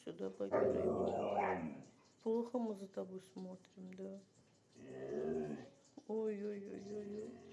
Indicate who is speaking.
Speaker 1: сюда, побегай. Плохо мы за тобой смотрим, да. Ой-ой-ой-ой-ой.